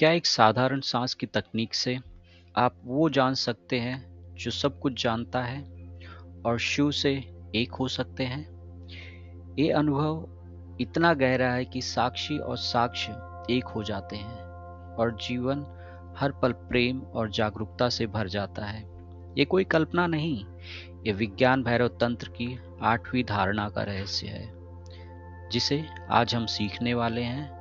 क्या एक साधारण सांस की तकनीक से आप वो जान सकते हैं जो सब कुछ जानता है और शिव से एक हो सकते हैं? ये अनुभव इतना गहरा है कि साक्षी और साक्ष्य एक हो जाते हैं और जीवन हर पल प्रेम और जागरूकता से भर जाता है। ये कोई कल्पना नहीं, ये विज्ञान भैरव तंत्र की 8वीं धारणा का रहस्य है, जिसे आज हम सीखने वाले हैं।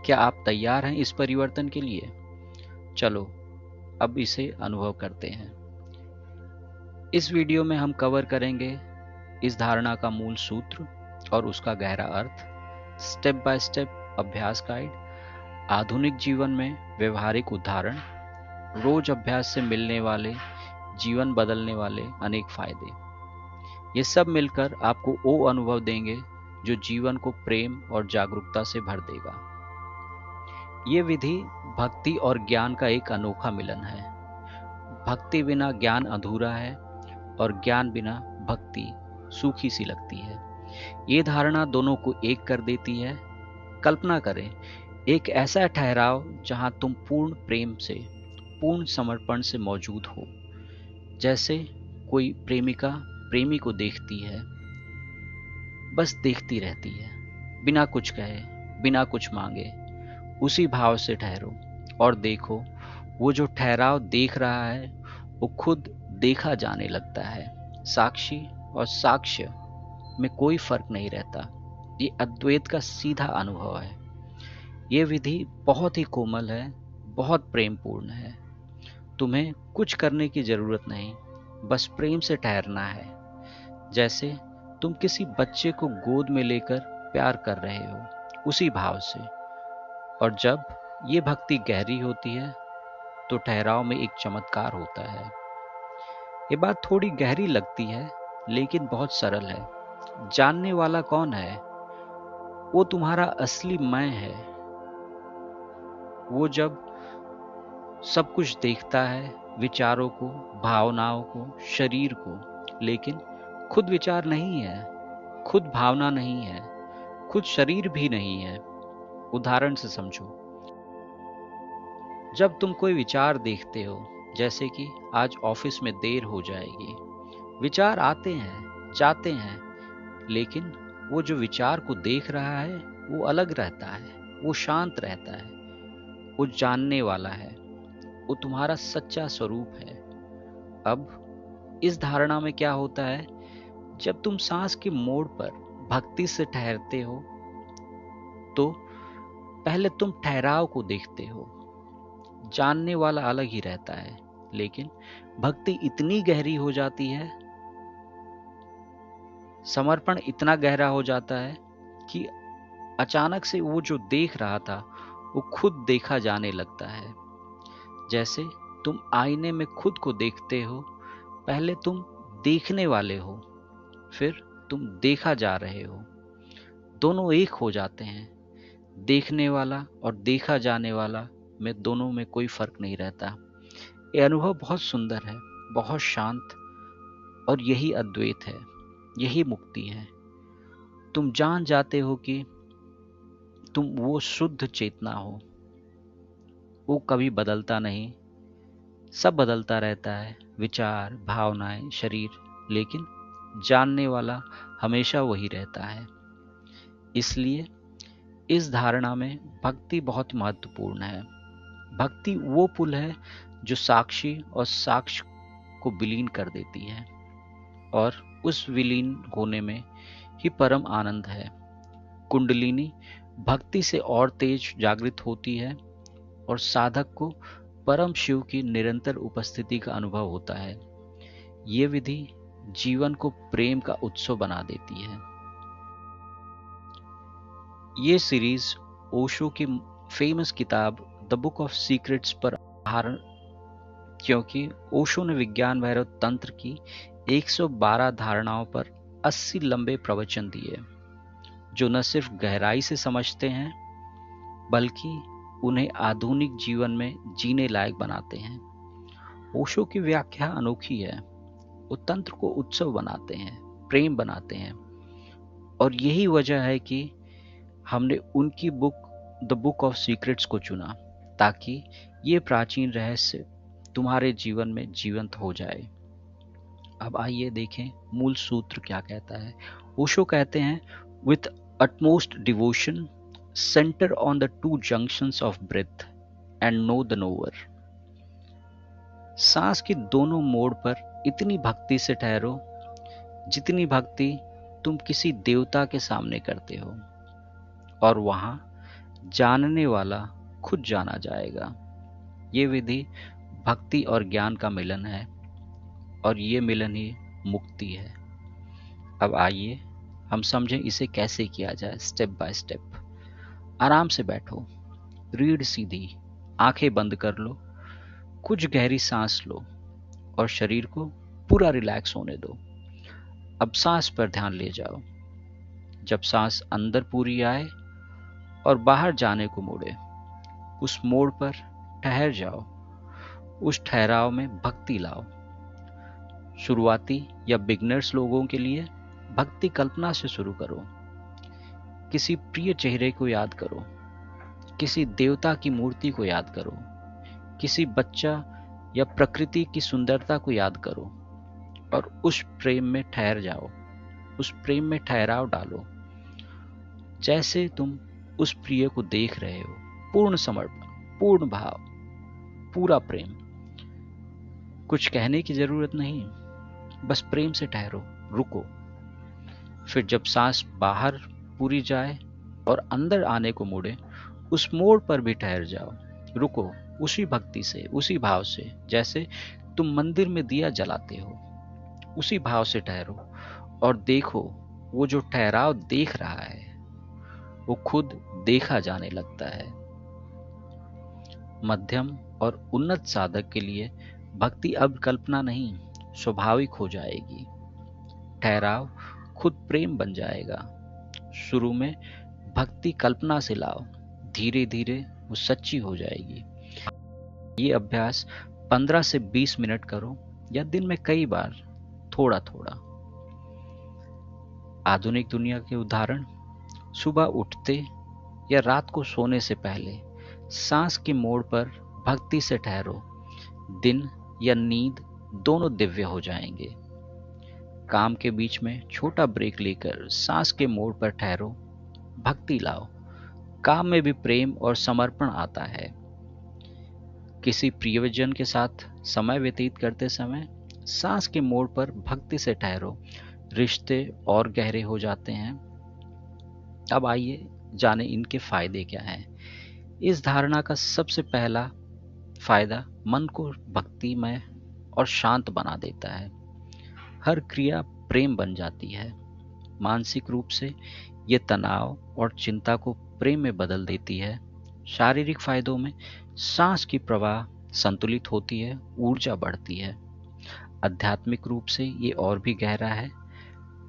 क्या आप तैयार हैं इस परिवर्तन के लिए? चलो अब इसे अनुभव करते हैं। इस वीडियो में हम कवर करेंगे इस धारणा का मूल सूत्र और उसका गहरा अर्थ, स्टेप बाय स्टेप अभ्यास गाइड, आधुनिक जीवन में व्यवहारिक उदाहरण, रोज अभ्यास से मिलने वाले जीवन बदलने वाले अनेक फायदे। ये सब मिलकर आपको वो अनुभव देंगे जो जीवन को प्रेम और जागरूकता से भर देगा। ये विधि भक्ति और ज्ञान का एक अनोखा मिलन है। भक्ति बिना ज्ञान अधूरा है और ज्ञान बिना भक्ति सूखी सी लगती है। ये धारणा दोनों को एक कर देती है। कल्पना करें, एक ऐसा ठहराव जहां तुम पूर्ण प्रेम से, पूर्ण समर्पण से मौजूद हो, जैसे कोई प्रेमिका प्रेमी को देखती है, बस देखती रहती है, बिना कुछ कहे, बिना कुछ मांगे। उसी भाव से ठहरो और देखो, वो जो ठहराव देख रहा है वो खुद देखा जाने लगता है। साक्षी और साक्ष्य में कोई फर्क नहीं रहता। ये अद्वैत का सीधा अनुभव है। ये विधि बहुत ही कोमल है, बहुत प्रेमपूर्ण है। तुम्हें कुछ करने की जरूरत नहीं, बस प्रेम से ठहरना है, जैसे तुम किसी बच्चे को गोद में लेकर प्यार कर रहे हो, उसी भाव से। और जब ये भक्ति गहरी होती है तो ठहराव में एक चमत्कार होता है। ये बात थोड़ी गहरी लगती है लेकिन बहुत सरल है। जानने वाला कौन है? वो तुम्हारा असली मैं है। वो जब सब कुछ देखता है, विचारों को, भावनाओं को, शरीर को, लेकिन खुद विचार नहीं है, खुद भावना नहीं है, खुद शरीर भी नहीं है। उदाहरण से समझो, जब तुम कोई विचार देखते हो, जैसे कि आज ऑफिस में देर हो जाएगी, विचार आते हैं, जाते हैं, लेकिन वो जो विचार को देख रहा है वो अलग रहता है, वो शांत रहता है, वो जानने वाला है, वो तुम्हारा सच्चा स्वरूप है। अब इस धारणा में क्या होता है, जब तुम सांस के मोड़ पर भक्ति से ठहरते हो तो पहले तुम ठहराव को देखते हो। जानने वाला अलग ही रहता है, लेकिन भक्ति इतनी गहरी हो जाती है, समर्पण इतना गहरा हो जाता है कि अचानक से वो जो देख रहा था वो खुद देखा जाने लगता है। जैसे तुम आईने में खुद को देखते हो, पहले तुम देखने वाले हो, फिर तुम देखा जा रहे हो। दोनों एक हो जाते हैं। देखने वाला और देखा जाने वाला में दोनों में कोई फर्क नहीं रहता। ये अनुभव बहुत सुंदर है, बहुत शांत, और यही अद्वैत है, यही मुक्ति है। तुम जान जाते हो कि तुम वो शुद्ध चेतना हो। वो कभी बदलता नहीं, सब बदलता रहता है, विचार, भावनाएं, शरीर, लेकिन जानने वाला हमेशा वही रहता है। इसलिए इस धारणा में भक्ति बहुत महत्वपूर्ण है। भक्ति वो पुल है जो साक्षी और साक्ष्य को विलीन कर देती है, और उस विलीन होने में ही परम आनंद है। कुंडलिनी भक्ति से और तेज जागृत होती है और साधक को परम शिव की निरंतर उपस्थिति का अनुभव होता है। ये विधि जीवन को प्रेम का उत्सव बना देती है। ये सीरीज ओशो की फेमस किताब द बुक ऑफ सीक्रेट्स पर आधार, क्योंकि ओशो ने विज्ञान भैरव तंत्र की 112 धारणाओं पर 80 लंबे प्रवचन दिए, जो न सिर्फ गहराई से समझते हैं बल्कि उन्हें आधुनिक जीवन में जीने लायक बनाते हैं। ओशो की व्याख्या अनोखी है। वो तंत्र को उत्सव बनाते हैं, प्रेम बनाते हैं, और यही वजह है कि हमने उनकी book the book of secrets को चुना ताकि ये प्राचीन रहस्य तुम्हारे जीवन में जीवंत हो जाए। अब आइए देखें मूल सूत्र क्या कहता है। ओशो कहते हैं, with utmost devotion, center on the two junctions of breath and know the knower। सांस के दोनों मोड़ पर इतनी भक्ति से ठहरो जितनी भक्ति तुम किसी देवता के सामने करते हो, और वहां जानने वाला खुद जाना जाएगा। ये विधि भक्ति और ज्ञान का मिलन है, और ये मिलन ही मुक्ति है। अब आइए हम समझें इसे कैसे किया जाए, स्टेप बाय स्टेप। आराम से बैठो, रीढ़ सीधी, आंखें बंद कर लो, कुछ गहरी सांस लो और शरीर को पूरा रिलैक्स होने दो। अब सांस पर ध्यान ले जाओ। जब सांस अंदर पूरी आए और बाहर जाने को मुड़े, उस मोड़ पर ठहर जाओ। उस ठहराव में भक्ति लाओ। शुरुआती या बिगनर्स लोगों के लिए भक्ति कल्पना से शुरू करो। किसी प्रिय चेहरे को याद करो, किसी देवता की मूर्ति को याद करो, किसी बच्चा या प्रकृति की सुंदरता को याद करो और उस प्रेम में ठहर जाओ। उस प्रेम में ठहराव डालो, जैसे तुम उस प्रिय को देख रहे हो। पूर्ण समर्पण, पूर्ण भाव, पूरा प्रेम। कुछ कहने की जरूरत नहीं, बस प्रेम से ठहरो, रुको। फिर जब सांस बाहर पूरी जाए और अंदर आने को मुड़े, उस मोड़ पर भी ठहर जाओ, रुको। उसी भक्ति से, उसी भाव से, जैसे तुम मंदिर में दिया जलाते हो, उसी भाव से ठहरो और देखो, वो जो ठहराव देख रहा है वो खुद देखा जाने लगता है। मध्यम और उन्नत साधक के लिए भक्ति अब कल्पना नहीं, स्वाभाविक हो जाएगी। ठहराव खुद प्रेम बन जाएगा। शुरू में भक्ति कल्पना से लाओ, धीरे धीरे वो सच्ची हो जाएगी। ये अभ्यास 15 से 20 मिनट करो, या दिन में कई बार, थोड़ा थोड़ा। आधुनिक दुनिया के उदाहरण, सुबह उठते या रात को सोने से पहले सांस के मोड़ पर भक्ति से ठहरो। दिन या नींद दोनों दिव्य हो जाएंगे। काम के बीच में छोटा ब्रेक लेकर सांस के मोड़ पर ठहरो, भक्ति लाओ। काम में भी प्रेम और समर्पण आता है। किसी प्रियजन के साथ समय व्यतीत करते समय सांस के मोड़ पर भक्ति से ठहरो, रिश्ते और गहरे हो जाते हैं। अब आइए जाने इनके फायदे क्या हैं। इस धारणा का सबसे पहला फायदा मन को भक्तिमय और शांत बना देता है। हर क्रिया प्रेम बन जाती है। मानसिक रूप से ये तनाव और चिंता को प्रेम में बदल देती है। शारीरिक फायदों में सांस की प्रवाह संतुलित होती है, ऊर्जा बढ़ती है। आध्यात्मिक रूप से ये और भी गहरा है।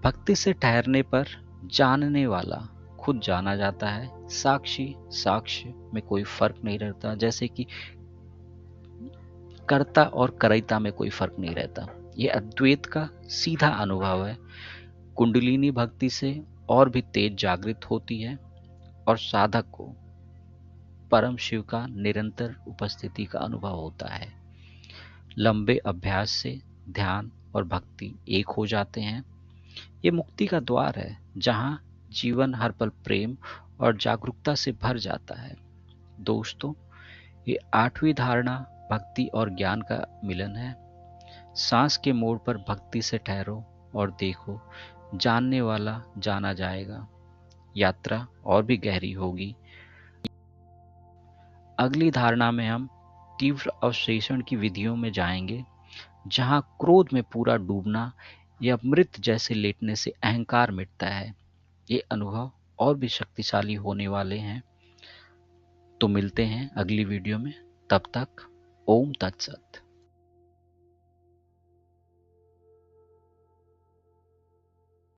भक्ति से ठहरने पर जानने वाला खुद जाना जाता है। साक्षी साक्ष्य में कोई फर्क नहीं रहता, जैसे कि कर्ता और करैता में कोई फर्क नहीं रहता। ये अद्वैत का सीधा अनुभव है। कुंडलिनी भक्ति से और भी तेज जागृत होती है और साधक को परम शिव का निरंतर उपस्थिति का अनुभव होता है। लंबे अभ्यास से ध्यान और भक्ति एक हो जाते हैं। ये मुक्ति का द्वार है, जहां जीवन हर पल प्रेम और जागरूकता से भर जाता है। दोस्तों, ये 8वीं धारणा भक्ति और ज्ञान का मिलन है। सांस के मोड़ पर भक्ति से ठहरो और देखो, जानने वाला जाना जाएगा। यात्रा और भी गहरी होगी। अगली धारणा में हम तीव्र अवशेषण की विधियों में जाएंगे, जहां क्रोध में पूरा डूबना या मृत जैसे लेटने से अहंकार मिटता है। ये अनुभव और भी शक्तिशाली होने वाले हैं। तो मिलते हैं अगली वीडियो में। तब तक ओम तत्सत।